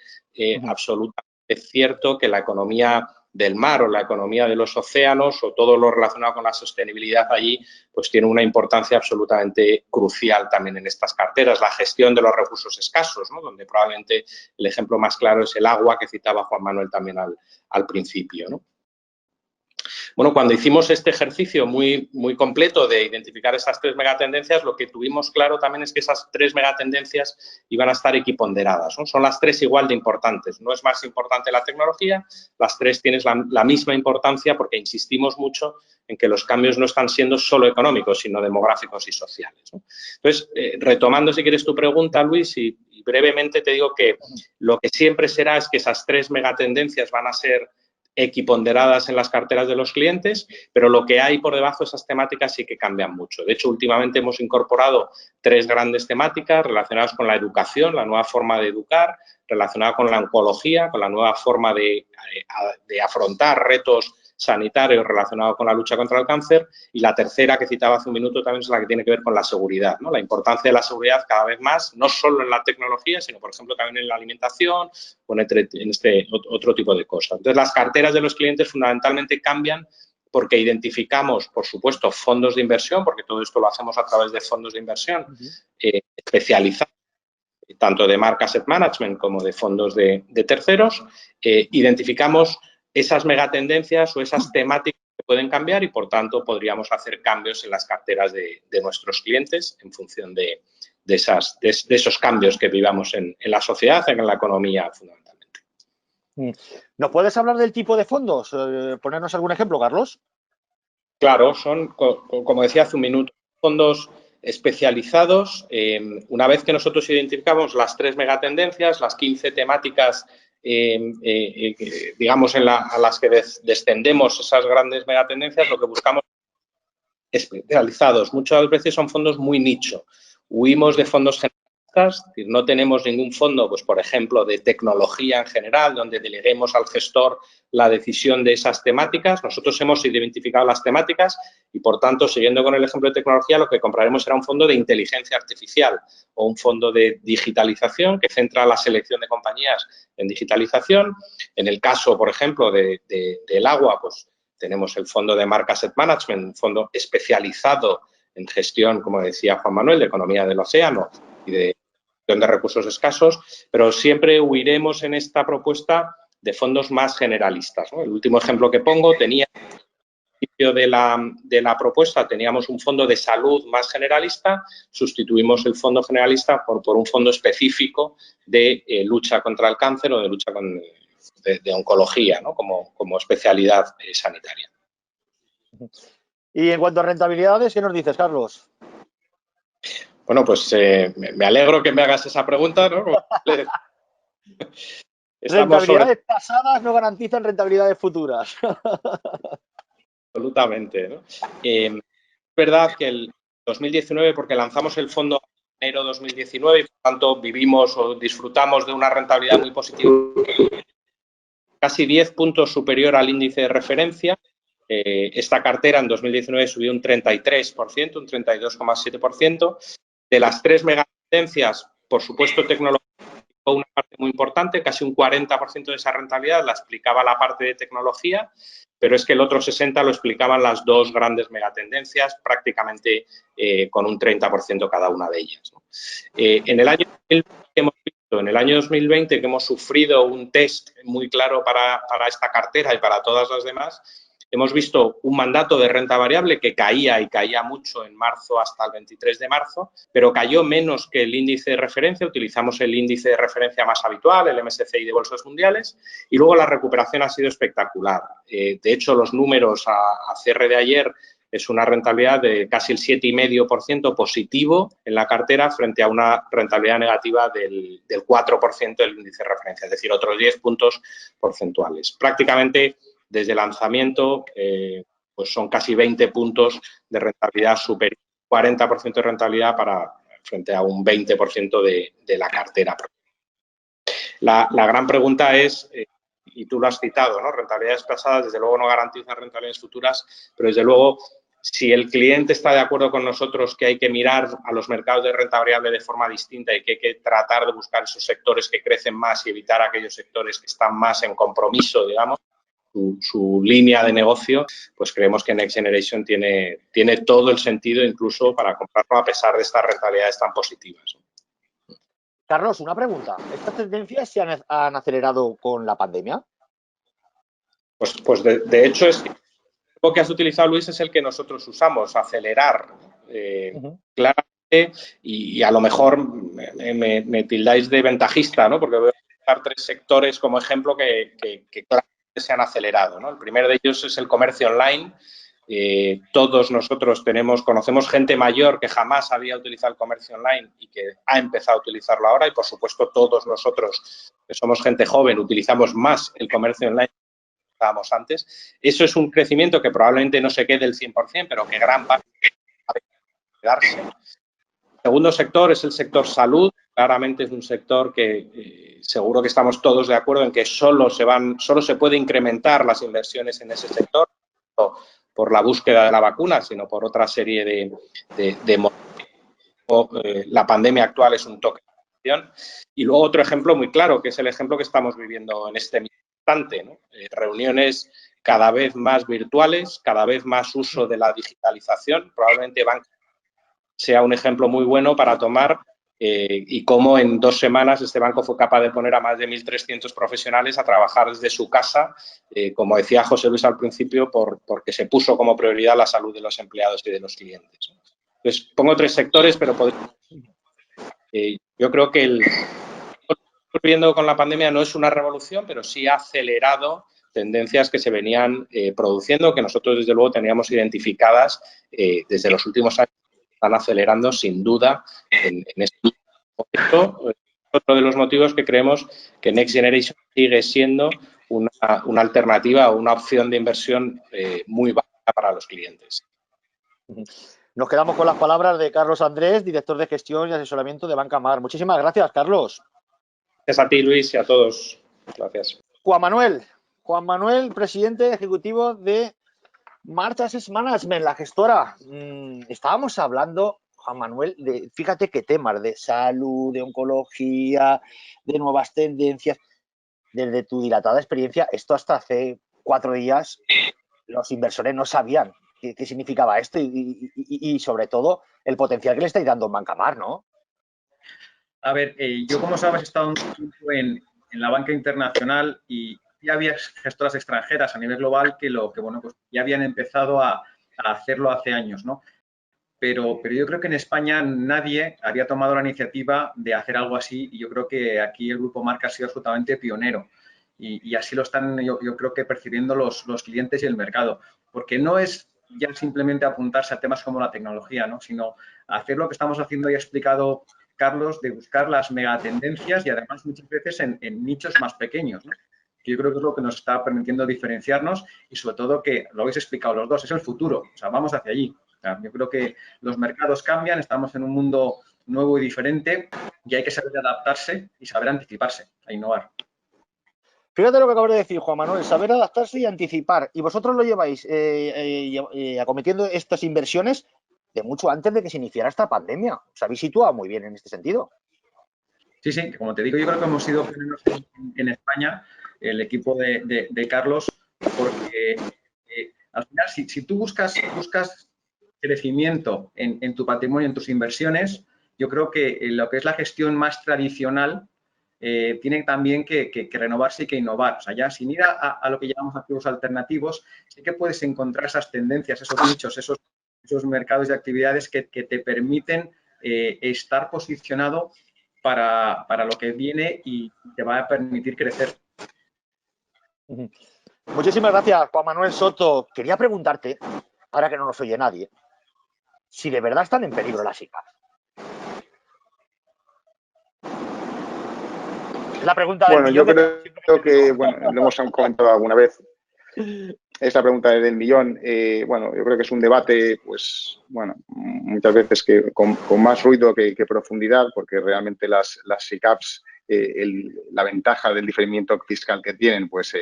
absolutamente cierto, que la economía del mar o la economía de los océanos o todo lo relacionado con la sostenibilidad allí, pues tiene una importancia absolutamente crucial también en estas carteras. La gestión de los recursos escasos, ¿no? Donde probablemente el ejemplo más claro es el agua, que citaba Juan Manuel también al principio, ¿no? Bueno, cuando hicimos este ejercicio muy, muy completo de identificar esas 3 megatendencias, lo que tuvimos claro también es que esas 3 megatendencias iban a estar equiponderadas, ¿no? Son las 3 igual de importantes. No es más importante la tecnología, las 3 tienen la misma importancia porque insistimos mucho en que los cambios no están siendo solo económicos, sino demográficos y sociales, ¿no? Entonces, retomando, si quieres, tu pregunta, Luis, y brevemente te digo que lo que siempre será es que esas 3 megatendencias van a ser equiponderadas en las carteras de los clientes, pero lo que hay por debajo de esas temáticas sí que cambian mucho. De hecho, últimamente hemos incorporado 3 grandes temáticas relacionadas con la educación, la nueva forma de educar, relacionada con la oncología, con la nueva forma de afrontar retos sanitarios relacionados con la lucha contra el cáncer, y la tercera que citaba hace un minuto también es la que tiene que ver con la seguridad, ¿no? La importancia de la seguridad cada vez más, no solo en la tecnología, sino, por ejemplo, también en la alimentación o en este otro tipo de cosas. Entonces, las carteras de los clientes fundamentalmente cambian porque identificamos, por supuesto, fondos de inversión, porque todo esto lo hacemos a través de fondos de inversión especializados, tanto de marca asset management como de fondos de terceros. Identificamos esas megatendencias o esas temáticas que pueden cambiar y, por tanto, podríamos hacer cambios en las carteras de nuestros clientes en función de esos cambios que vivamos en la sociedad, en la economía, fundamentalmente. ¿Nos puedes hablar del tipo de fondos? ¿Ponernos algún ejemplo, Carlos? Claro, son, como decía hace un minuto, fondos especializados. Una vez que nosotros identificamos las 3 megatendencias, las 15 temáticas, digamos, a las que descendemos esas grandes megatendencias, lo que buscamos especializados. Muchas veces son fondos muy nicho. Huimos de fondos generalistas, es decir, no tenemos ningún fondo, pues por ejemplo, de tecnología en general, donde deleguemos al gestor la decisión de esas temáticas. Nosotros hemos identificado las temáticas y, por tanto, siguiendo con el ejemplo de tecnología, lo que compraremos será un fondo de inteligencia artificial o un fondo de digitalización que centra la selección de compañías en digitalización. En el caso, por ejemplo, del agua, pues tenemos el fondo de Mark Asset Management, un fondo especializado en gestión, como decía Juan Manuel, de economía del océano y de gestión de recursos escasos, pero siempre huiremos en esta propuesta de fondos más generalistas, ¿no? El último ejemplo que pongo, tenía al principio de la propuesta, teníamos un fondo de salud más generalista, sustituimos el fondo generalista por un fondo específico de lucha contra el cáncer o de lucha de oncología, ¿no? como especialidad sanitaria. Y en cuanto a rentabilidades, ¿qué nos dices, Carlos? Bueno, pues me alegro que me hagas esa pregunta, ¿no? Rentabilidades pasadas no garantizan rentabilidades futuras. Absolutamente, ¿no? Es verdad que el 2019, porque lanzamos el fondo en enero de 2019 y, por tanto, vivimos o disfrutamos de una rentabilidad muy positiva, casi 10 puntos superior al índice de referencia. Esta cartera en 2019 subió un 33%, un 32,7%. De las 3 megatendencias, por supuesto, tecnología una parte muy importante, casi un 40% de esa rentabilidad la explicaba la parte de tecnología, pero es que el otro 60% lo explicaban las 2 grandes megatendencias, prácticamente con un 30% cada una de ellas, ¿no? En el año 2020 que hemos sufrido un test muy claro para esta cartera y para todas las demás, hemos visto un mandato de renta variable que caía y caía mucho en marzo hasta el 23 de marzo, pero cayó menos que el índice de referencia. Utilizamos el índice de referencia más habitual, el MSCI de bolsas mundiales, y luego la recuperación ha sido espectacular. De hecho, los números a cierre de ayer es una rentabilidad de casi el 7,5% positivo en la cartera frente a una rentabilidad negativa del 4% del índice de referencia, es decir, otros 10 puntos porcentuales. Prácticamente desde el lanzamiento, pues son casi 20 puntos de rentabilidad superior, 40% de rentabilidad frente a un 20% de la cartera. La gran pregunta es, y tú lo has citado, ¿no? Rentabilidades pasadas, desde luego, no garantizan rentabilidades futuras, pero desde luego, si el cliente está de acuerdo con nosotros que hay que mirar a los mercados de renta variable de forma distinta y que hay que tratar de buscar esos sectores que crecen más y evitar aquellos sectores que están más en compromiso, digamos, su línea de negocio, pues creemos que Next Generation tiene todo el sentido incluso para comprarlo a pesar de estas rentabilidades tan positivas. Carlos, una pregunta. ¿Estas tendencias se han acelerado con la pandemia? Pues de hecho es que lo que has utilizado, Luis, es el que nosotros usamos, acelerar. Claramente, y a lo mejor me tildáis de ventajista, ¿no? Porque voy a utilizar 3 sectores como ejemplo que claramente se han acelerado, ¿no? El primero de ellos es el comercio online. Todos nosotros conocemos gente mayor que jamás había utilizado el comercio online y que ha empezado a utilizarlo ahora, y por supuesto todos nosotros que somos gente joven utilizamos más el comercio online que usábamos antes. Eso es un crecimiento que probablemente no se quede el 100%, pero que gran parte va a quedarse. El segundo sector es el sector salud. Claramente es un sector que seguro que estamos todos de acuerdo en que solo se puede incrementar las inversiones en ese sector, no por la búsqueda de la vacuna, sino por otra serie de la pandemia actual es un toque de atención. Y luego otro ejemplo muy claro, que es el ejemplo que estamos viviendo en este instante, ¿no? Reuniones cada vez más virtuales, cada vez más uso de la digitalización. Probablemente sea un ejemplo muy bueno para tomar y cómo en 2 semanas este banco fue capaz de poner a más de 1.300 profesionales a trabajar desde su casa, como decía José Luis al principio, porque se puso como prioridad la salud de los empleados y de los clientes. Entonces, pongo 3 sectores, pero yo creo que lo que estamos viendo con la pandemia no es una revolución, pero sí ha acelerado tendencias que se venían produciendo, que nosotros desde luego teníamos identificadas desde los últimos años. Están acelerando sin duda en este momento. Otro de los motivos que creemos que Next Generation sigue siendo una alternativa o una opción de inversión muy válida para los clientes. Nos quedamos con las palabras de Carlos Andrés, director de gestión y asesoramiento de Banca Mar. Muchísimas gracias, Carlos. Gracias a ti, Luis, y a todos. Gracias. Juan Manuel, presidente ejecutivo de March Asset Management, la gestora. Estábamos hablando, Juan Manuel, de, fíjate qué temas, de salud, de oncología, de nuevas tendencias. Desde tu dilatada experiencia, esto hasta hace 4 días, los inversores no sabían qué significaba esto y sobre todo el potencial que le estáis dando en Banca Mar, ¿no? A ver, yo como sabes he estado un tiempo en la banca internacional y ya había gestoras extranjeras a nivel global que bueno, pues ya habían empezado a hacerlo hace años, ¿no? Pero yo creo que en España nadie había tomado la iniciativa de hacer algo así y yo creo que aquí el Grupo Marca ha sido absolutamente pionero y así lo están, yo creo que percibiendo los clientes y el mercado, porque no es ya simplemente apuntarse a temas como la tecnología, ¿no? Sino hacer lo que estamos haciendo y ha explicado Carlos, de buscar las megatendencias y además muchas veces en nichos más pequeños, ¿no? Que yo creo que es lo que nos está permitiendo diferenciarnos y sobre todo que lo habéis explicado los dos, es el futuro, o sea, vamos hacia allí. O sea, yo creo que los mercados cambian, estamos en un mundo nuevo y diferente y hay que saber adaptarse y saber anticiparse, a innovar. Fíjate lo que acabas de decir, Juan Manuel, saber adaptarse y anticipar. Y vosotros lo lleváis acometiendo estas inversiones de mucho antes de que se iniciara esta pandemia. Os habéis situado muy bien en este sentido. Sí, como te digo, yo creo que hemos sido pioneros en España, el equipo de Carlos, porque al final, si tú buscas crecimiento en tu patrimonio, en tus inversiones, yo creo que lo que es la gestión más tradicional tiene también que renovarse y que innovar. O sea, ya sin ir a lo que llamamos activos alternativos, sí que puedes encontrar esas tendencias, esos nichos, esos mercados de actividades que te permiten estar posicionado para lo que viene y te va a permitir crecer. Muchísimas gracias, Juan Manuel Soto. Quería preguntarte, ahora que no nos oye nadie, si de verdad están en peligro las ICAs. Es la pregunta del millón. Bueno, yo creo que, bueno, lo hemos comentado alguna vez. Esta pregunta del millón, bueno, yo creo que es un debate, pues, bueno, muchas veces que con más ruido que profundidad, porque realmente las SICAVs, la ventaja del diferimiento fiscal que tienen, pues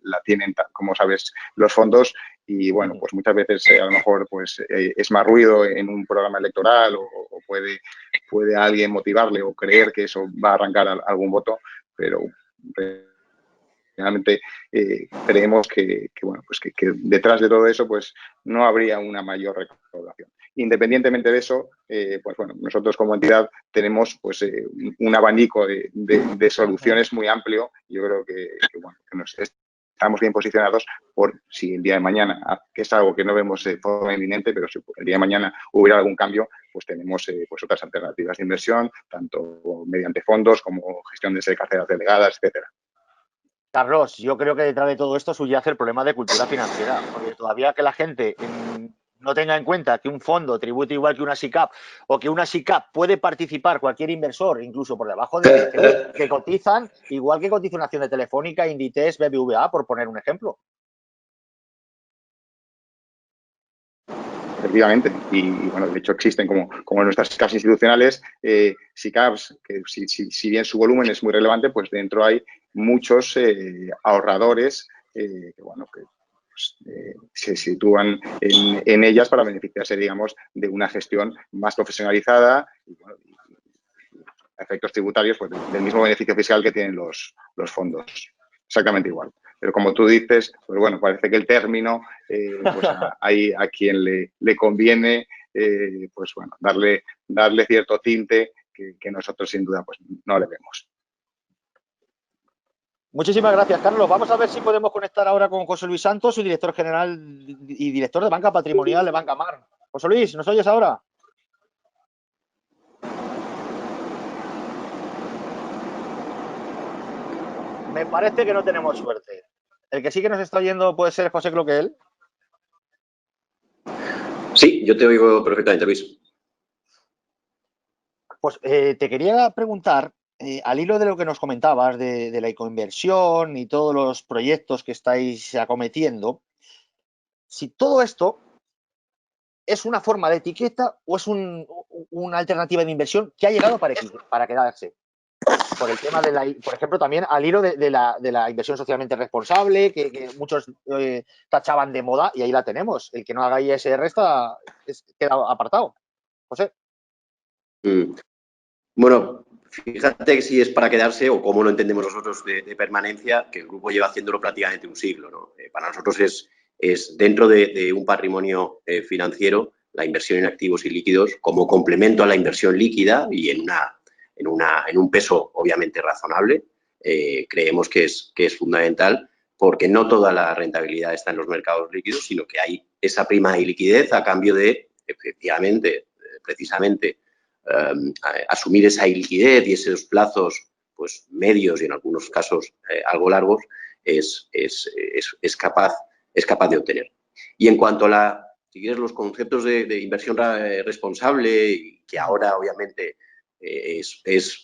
la tienen, como sabes, los fondos y, bueno, pues muchas veces a lo mejor pues es más ruido en un programa electoral o puede a alguien motivarle o creer que eso va a arrancar algún voto, pero realmente creemos que bueno, pues que detrás de todo eso pues no habría una mayor recaudación. Independientemente de eso, pues bueno, nosotros como entidad tenemos pues un abanico de soluciones muy amplio. Yo creo que bueno, que estamos bien posicionados por si el día de mañana, que es algo que no vemos de forma inminente, pero si el día de mañana hubiera algún cambio, pues tenemos pues otras alternativas de inversión, tanto mediante fondos como gestión de carteras delegadas, etcétera. Carlos, yo creo que detrás de todo esto subyace el problema de cultura financiera, porque todavía que la gente no tenga en cuenta que un fondo tributa igual que una SICAV o que una SICAV puede participar cualquier inversor, incluso por debajo de que cotizan, igual que cotiza una acción de Telefónica, Inditex, BBVA, por poner un ejemplo. Efectivamente, y bueno, de hecho existen como nuestras SICAVs institucionales, SICAVs, que si bien su volumen es muy relevante, pues dentro hay muchos ahorradores que bueno, que pues, se sitúan en ellas para beneficiarse, digamos, de una gestión más profesionalizada y, bueno, y efectos tributarios pues, del mismo beneficio fiscal que tienen los fondos. Exactamente igual. Pero como tú dices, pues bueno, parece que el término, pues hay a quien le conviene, pues bueno, darle cierto tinte que nosotros sin duda pues no le vemos. Muchísimas gracias, Carlos. Vamos a ver si podemos conectar ahora con José Luis Santos, su director general y director de banca patrimonial de Banca Mar. José Luis, ¿nos oyes ahora? Me parece que no tenemos suerte. El que sí que nos está oyendo puede ser José Cloquel. Sí, yo te oigo perfectamente, Luis. Pues te quería preguntar, al hilo de lo que nos comentabas de la ecoinversión y todos los proyectos que estáis acometiendo, si todo esto es una forma de etiqueta o es una alternativa de inversión que ha llegado para quedarse. Por el tema por ejemplo, también al hilo de la inversión socialmente responsable, que muchos tachaban de moda, y ahí la tenemos. El que no haga ISR queda apartado. José. Bueno, fíjate que si es para quedarse o cómo lo entendemos nosotros de permanencia, que el grupo lleva haciéndolo prácticamente un siglo, ¿no? Para nosotros es dentro de un patrimonio financiero la inversión en activos y líquidos como complemento a la inversión líquida y en un peso obviamente razonable. Creemos que es fundamental porque no toda la rentabilidad está en los mercados líquidos, sino que hay esa prima de liquidez a cambio de, efectivamente, precisamente, asumir esa iliquidez y esos plazos pues medios y en algunos casos algo largos es capaz de obtener. Y en cuanto a si quieres, los conceptos de inversión responsable, que ahora obviamente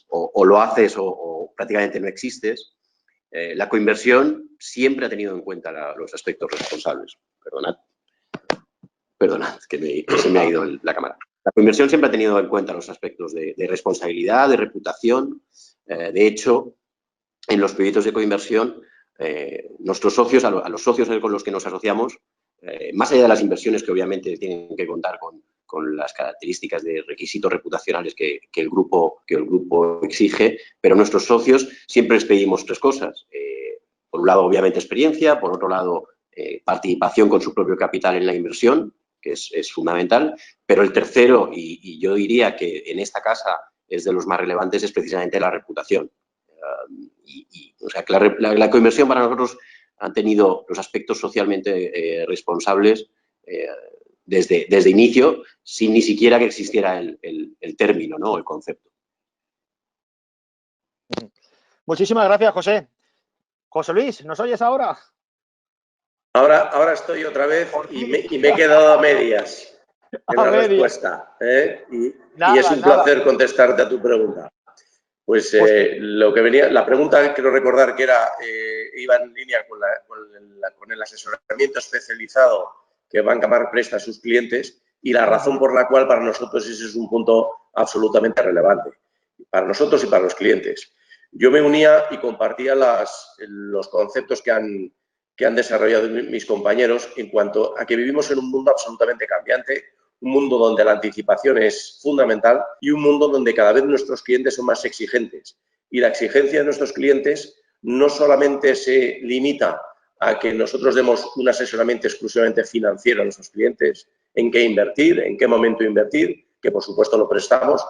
o lo haces o prácticamente no existes, la coinversión siempre ha tenido en cuenta los aspectos responsables. Perdonad, que se me ha ido la cámara. La coinversión siempre ha tenido en cuenta los aspectos de responsabilidad, de reputación. De hecho, en los proyectos de coinversión, nuestros socios, a los socios con los que nos asociamos, más allá de las inversiones que obviamente tienen que contar con las características de requisitos reputacionales que el grupo exige, pero nuestros socios siempre les pedimos tres cosas. Por un lado, obviamente, experiencia. Por otro lado, participación con su propio capital en la inversión, que es fundamental. Pero el tercero, y yo diría que en esta casa es de los más relevantes, es precisamente la reputación. O sea, que la coinversión para nosotros han tenido los aspectos socialmente responsables desde inicio, sin ni siquiera que existiera el término, ¿no? El concepto. Muchísimas gracias, José. José Luis, ¿nos oyes ahora? Ahora estoy otra vez y me he quedado a medias en la respuesta. Y es un placer contestarte a tu pregunta. Pues lo que venía, la pregunta quiero recordar que iba en línea con el asesoramiento especializado que Banca Mar presta a sus clientes y la razón por la cual para nosotros ese es un punto absolutamente relevante, para nosotros y para los clientes. Yo me unía y compartía los conceptos que han desarrollado mis compañeros en cuanto a que vivimos en un mundo absolutamente cambiante, un mundo donde la anticipación es fundamental y un mundo donde cada vez nuestros clientes son más exigentes. Y la exigencia de nuestros clientes no solamente se limita a que nosotros demos un asesoramiento exclusivamente financiero a nuestros clientes, en qué invertir, en qué momento invertir, que por supuesto lo prestamos,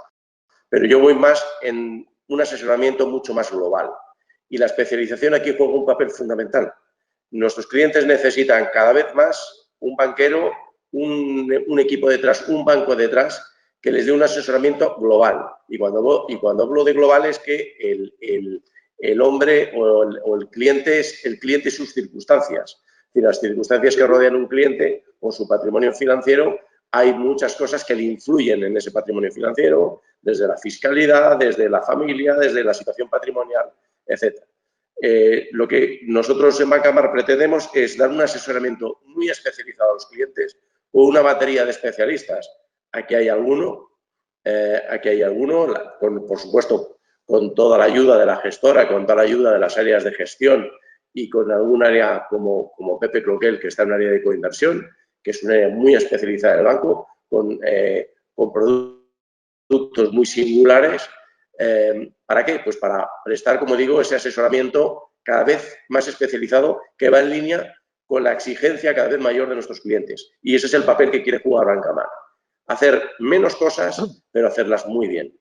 pero yo voy más en un asesoramiento mucho más global. Y la especialización aquí juega un papel fundamental. Nuestros clientes necesitan cada vez más un banquero, un equipo detrás, un banco detrás que les dé un asesoramiento global. Y cuando hablo de global es que el hombre o el cliente es el cliente y sus circunstancias. Es decir, las circunstancias que rodean un cliente o su patrimonio financiero, hay muchas cosas que le influyen en ese patrimonio financiero, desde la fiscalidad, desde la familia, desde la situación patrimonial, etc. Lo que nosotros en Banca Mar pretendemos es dar un asesoramiento muy especializado a los clientes o una batería de especialistas. Aquí hay alguno, por supuesto, con toda la ayuda de la gestora, con toda la ayuda de las áreas de gestión y con algún área como Pepe Cloquel, que está en un área de coinversión, que es una área muy especializada del banco, con productos muy singulares. ¿Para qué? Pues para prestar, como digo, ese asesoramiento cada vez más especializado que va en línea con la exigencia cada vez mayor de nuestros clientes. Y ese es el papel que quiere jugar Banca Mar. Hacer menos cosas, pero hacerlas muy bien.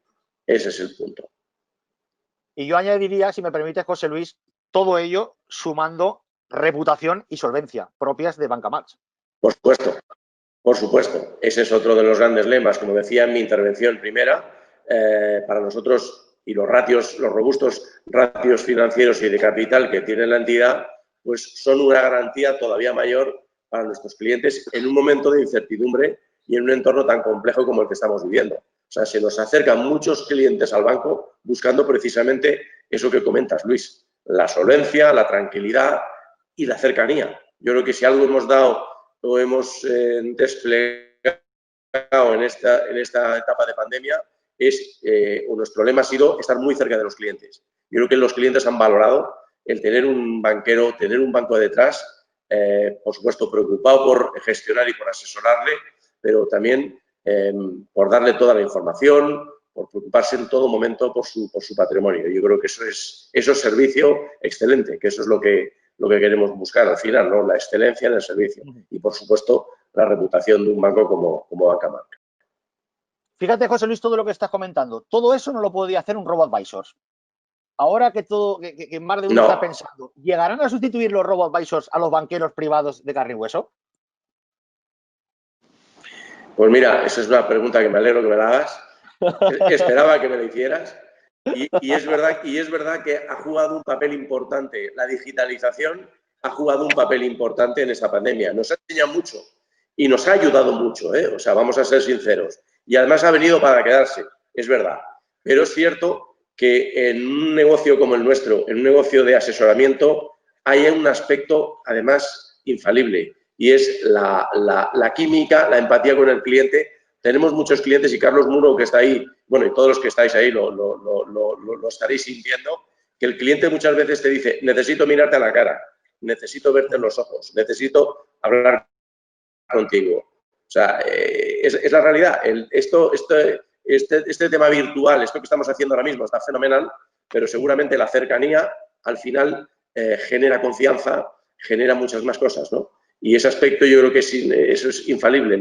Ese es el punto. Y yo añadiría, si me permite, José Luis, todo ello sumando reputación y solvencia propias de Banca March. Por supuesto. Ese es otro de los grandes lemas. Como decía en mi intervención primera, para nosotros y los robustos ratios financieros y de capital que tiene la entidad, pues son una garantía todavía mayor para nuestros clientes en un momento de incertidumbre y en un entorno tan complejo como el que estamos viviendo. O sea, se nos acercan muchos clientes al banco buscando precisamente eso que comentas, Luis, la solvencia, la tranquilidad y la cercanía. Yo creo que si algo hemos dado o hemos desplegado en esta etapa de pandemia nuestro lema ha sido estar muy cerca de los clientes. Yo creo que los clientes han valorado el tener un banquero, tener un banco detrás, por supuesto preocupado por gestionar y por asesorarle, pero también por darle toda la información, por preocuparse en todo momento por su patrimonio. Yo creo que eso es servicio excelente, que eso es lo que queremos buscar al final, ¿no? La excelencia en el servicio y, por supuesto, la reputación de un banco como Banca March. Fíjate, José Luis, todo lo que estás comentando. Todo eso no lo podía hacer un robo-advisors. Ahora que más de uno está pensando, ¿llegarán a sustituir los robo-advisors a los banqueros privados de carne y hueso? Pues mira, esa es una pregunta que me alegro que me la hagas. Esperaba que me la hicieras. Y es verdad que ha jugado un papel importante. La digitalización ha jugado un papel importante en esta pandemia. Nos ha enseñado mucho y nos ha ayudado mucho, ¿eh? O sea, vamos a ser sinceros. Y además ha venido para quedarse, es verdad. Pero es cierto que en un negocio como el nuestro, en un negocio de asesoramiento, hay un aspecto, además, infalible. Y es la química, la empatía con el cliente. Tenemos muchos clientes y Carlos Muro, que está ahí, bueno, y todos los que estáis ahí lo estaréis sintiendo, que el cliente muchas veces te dice, necesito mirarte a la cara, necesito verte en los ojos, necesito hablar contigo. O sea, es la realidad. Este tema virtual, esto que estamos haciendo ahora mismo está fenomenal, pero seguramente la cercanía al final genera confianza, genera muchas más cosas, ¿no? Y ese aspecto yo creo que eso es infalible.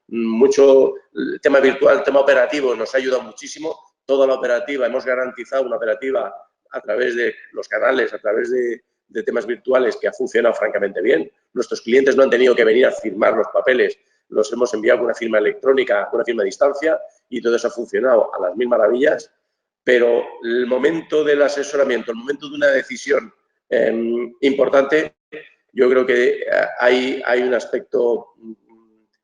Mucho el tema virtual, el tema operativo nos ha ayudado muchísimo. Toda la operativa, hemos garantizado una operativa a través de los canales, a través de temas virtuales que ha funcionado francamente bien. Nuestros clientes no han tenido que venir a firmar los papeles, los hemos enviado con una firma electrónica, con una firma a distancia y todo eso ha funcionado a las mil maravillas. Pero el momento del asesoramiento, el momento de una decisión importante, yo creo que hay un aspecto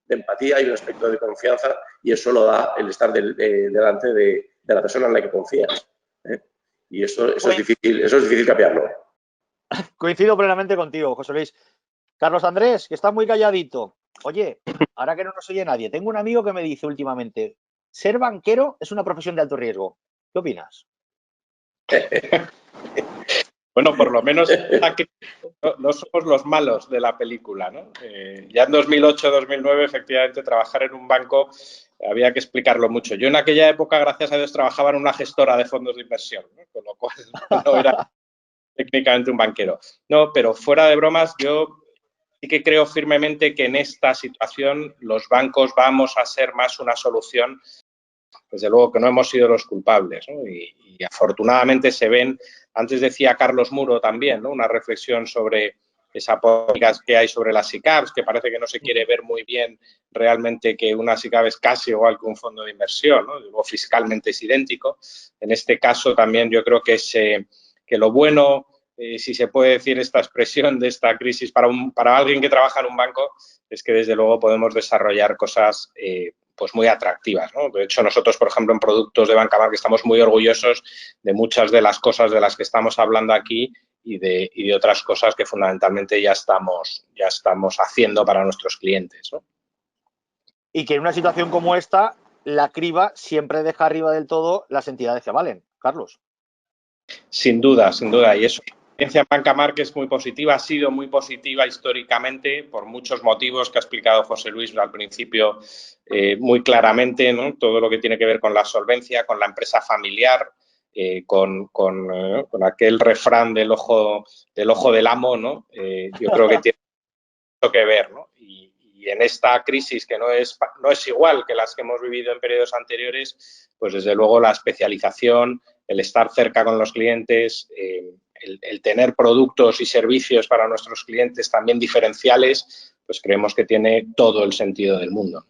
de empatía, hay un aspecto de confianza y eso lo da el estar delante de la persona en la que confías. Y eso es difícil cambiarlo. Coincido plenamente contigo, José Luis. Carlos Andrés, que estás muy calladito. Oye, ahora que no nos oye nadie, tengo un amigo que me dice últimamente, ser banquero es una profesión de alto riesgo. ¿Qué opinas? Bueno, por lo menos no somos los malos de la película, ¿no? Ya en 2008-2009, efectivamente, trabajar en un banco había que explicarlo mucho. Yo en aquella época, gracias a Dios, trabajaba en una gestora de fondos de inversión, ¿no? Con lo cual no era técnicamente un banquero. No, pero fuera de bromas, yo sí que creo firmemente que en esta situación los bancos vamos a ser más una solución. Desde luego que no hemos sido los culpables, ¿no? Y afortunadamente se ven, antes decía Carlos Muro también, ¿no? Una reflexión sobre esa política que hay sobre las SICAVs, que parece que no se quiere ver muy bien realmente que una SICAV es casi igual que un fondo de inversión, ¿no? Luego fiscalmente es idéntico. En este caso también yo creo que lo bueno, si se puede decir esta expresión de esta crisis para alguien que trabaja en un banco, es que desde luego podemos desarrollar cosas pues muy atractivas, ¿no? De hecho, nosotros, por ejemplo, en productos de Banca March estamos muy orgullosos de muchas de las cosas de las que estamos hablando aquí y de otras cosas que fundamentalmente ya estamos haciendo para nuestros clientes, ¿no? Y que en una situación como esta, la criba siempre deja arriba del todo las entidades que valen. Carlos. Sin duda, sin duda. Y eso. La experiencia en Banca March es muy positiva, ha sido muy positiva históricamente por muchos motivos que ha explicado José Luis al principio muy claramente, ¿no? Todo lo que tiene que ver con la solvencia, con la empresa familiar, con aquel refrán del ojo del amo, ¿no? Yo creo que tiene mucho que ver, ¿no? Y y en esta crisis que no es igual que las que hemos vivido en periodos anteriores, pues desde luego la especialización, el estar cerca con los clientes, el tener productos y servicios para nuestros clientes también diferenciales, pues creemos que tiene todo el sentido del mundo.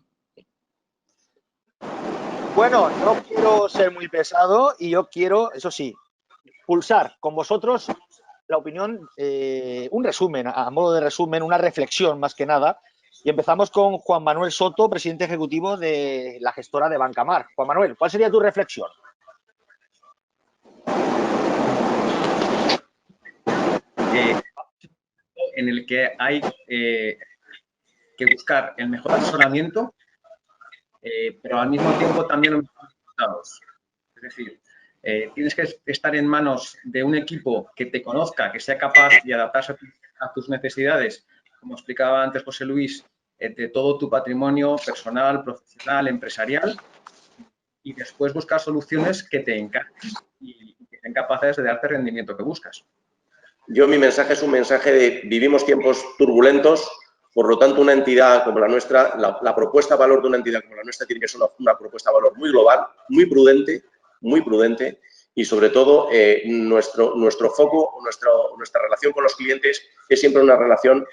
Bueno, no quiero ser muy pesado y yo quiero, eso sí, pulsar con vosotros la opinión, un resumen, a modo de resumen, una reflexión más que nada. Y empezamos con Juan Manuel Soto, presidente ejecutivo de la gestora de Banca Mar. Juan Manuel, ¿cuál sería tu reflexión? En el que hay que buscar el mejor asesoramiento, pero al mismo tiempo también los mejores resultados. Es decir, tienes que estar en manos de un equipo que te conozca, que sea capaz de adaptarse a tus necesidades, como explicaba antes José Luis, de todo tu patrimonio personal, profesional, empresarial, y después buscar soluciones que te encajen y que sean capaces de darte el rendimiento que buscas. Mi mensaje es un mensaje de vivimos tiempos turbulentos, por lo tanto, una entidad como la nuestra, la propuesta de valor de una entidad como la nuestra tiene que ser una propuesta de valor muy global, muy prudente y, sobre todo, nuestro foco, nuestra relación con los clientes es siempre una relación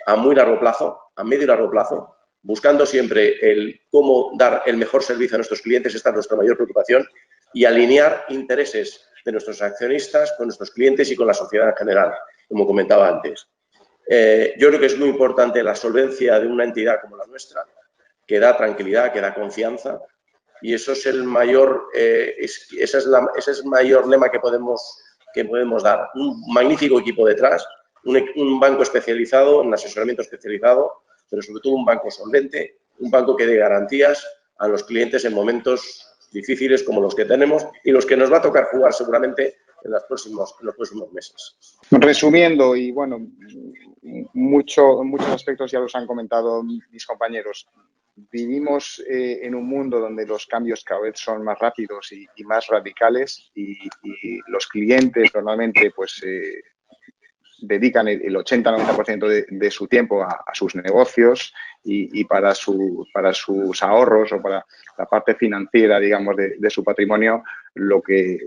a muy largo plazo, a medio y largo plazo, buscando siempre el cómo dar el mejor servicio a nuestros clientes, esta es nuestra mayor preocupación, y alinear intereses de nuestros accionistas con nuestros clientes y con la sociedad en general, como comentaba antes. Yo creo que es muy importante la solvencia de una entidad como la nuestra, que da tranquilidad, que da confianza, y eso es el mayor, ese es el mayor lema que podemos dar. Un magnífico equipo detrás, un banco especializado, un asesoramiento especializado, pero sobre todo un banco solvente, un banco que dé garantías a los clientes en momentos difíciles como los que tenemos y los que nos va a tocar jugar seguramente en los próximos meses. Resumiendo, y bueno, muchos aspectos ya los han comentado mis compañeros. Vivimos en un mundo donde los cambios cada vez son más rápidos y más radicales y los clientes normalmente pues dedican el 80-90% de su tiempo a sus negocios y para sus ahorros o para la parte financiera, digamos, de su patrimonio, lo que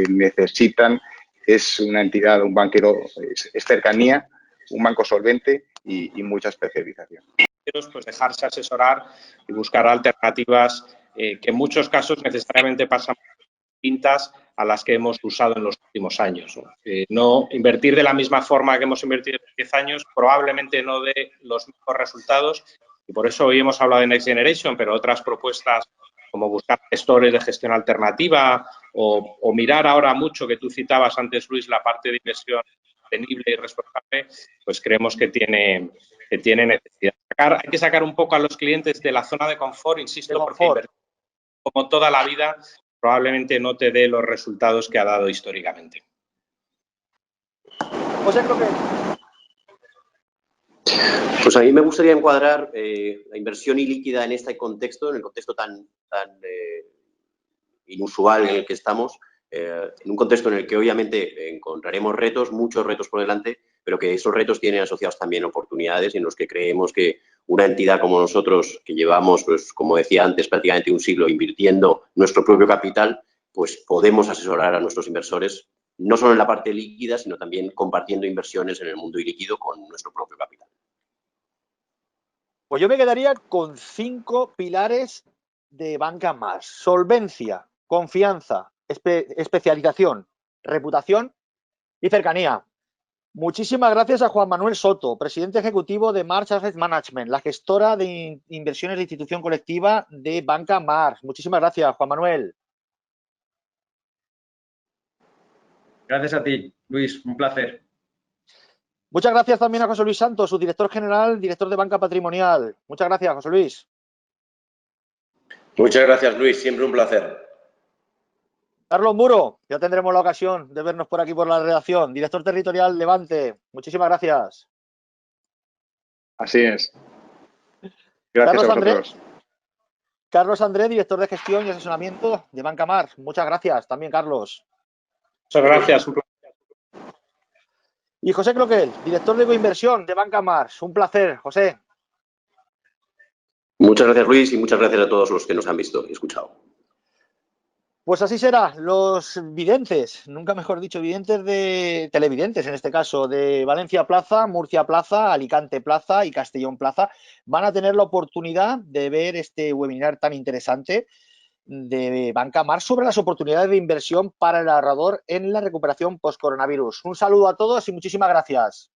necesitan es una entidad, un banquero, es cercanía, un banco solvente y mucha especialización. Pues dejarse asesorar y buscar alternativas que en muchos casos necesariamente pasan distintas a las que hemos usado en los últimos años. No invertir de la misma forma que hemos invertido en 10 años probablemente no dé los mismos resultados y por eso hoy hemos hablado de Next Generation, pero otras propuestas como buscar gestores de gestión alternativa o mirar ahora mucho, que tú citabas antes, Luis, la parte de inversión sostenible y responsable, pues creemos que tiene necesidad. Hay que sacar un poco a los clientes de la zona de confort, insisto, porque invertir como toda la vida probablemente no te dé los resultados que ha dado históricamente. José, creo que... Pues a mí me gustaría encuadrar la inversión ilíquida en este contexto, en el contexto tan inusual en el que estamos, en un contexto en el que obviamente encontraremos retos, muchos retos por delante, pero que esos retos tienen asociados también oportunidades en los que creemos que una entidad como nosotros, que llevamos, pues como decía antes, prácticamente un siglo invirtiendo nuestro propio capital, pues podemos asesorar a nuestros inversores, no solo en la parte líquida, sino también compartiendo inversiones en el mundo ilíquido con nuestro propio capital. Pues yo me quedaría con 5 pilares de Banca Mar: solvencia, confianza, especialización, reputación y cercanía. Muchísimas gracias a Juan Manuel Soto, presidente ejecutivo de March Asset Management, la gestora de inversiones de institución colectiva de Banca Mar. Muchísimas gracias, Juan Manuel. Gracias a ti, Luis, un placer. Muchas gracias también a José Luis Santos, su director general, director de Banca Patrimonial. Muchas gracias, José Luis. Muchas gracias, Luis. Siempre un placer. Carlos Muro, ya tendremos la ocasión de vernos por aquí por la redacción. Director territorial Levante. Muchísimas gracias. Así es. Gracias a vosotros. Carlos André, director de gestión y asesoramiento de Banca Mar. Muchas gracias también, Carlos. Muchas gracias. Y José Cloquel, director de coinversión de Banca Mar. Un placer, José. Muchas gracias, Luis, y muchas gracias a todos los que nos han visto y escuchado. Pues así será, los videntes, nunca mejor dicho, televidentes en este caso, de Valencia Plaza, Murcia Plaza, Alicante Plaza y Castellón Plaza, van a tener la oportunidad de ver este webinar tan interesante de Banca March sobre las oportunidades de inversión para el ahorrador en la recuperación post-coronavirus. Un saludo a todos y muchísimas gracias.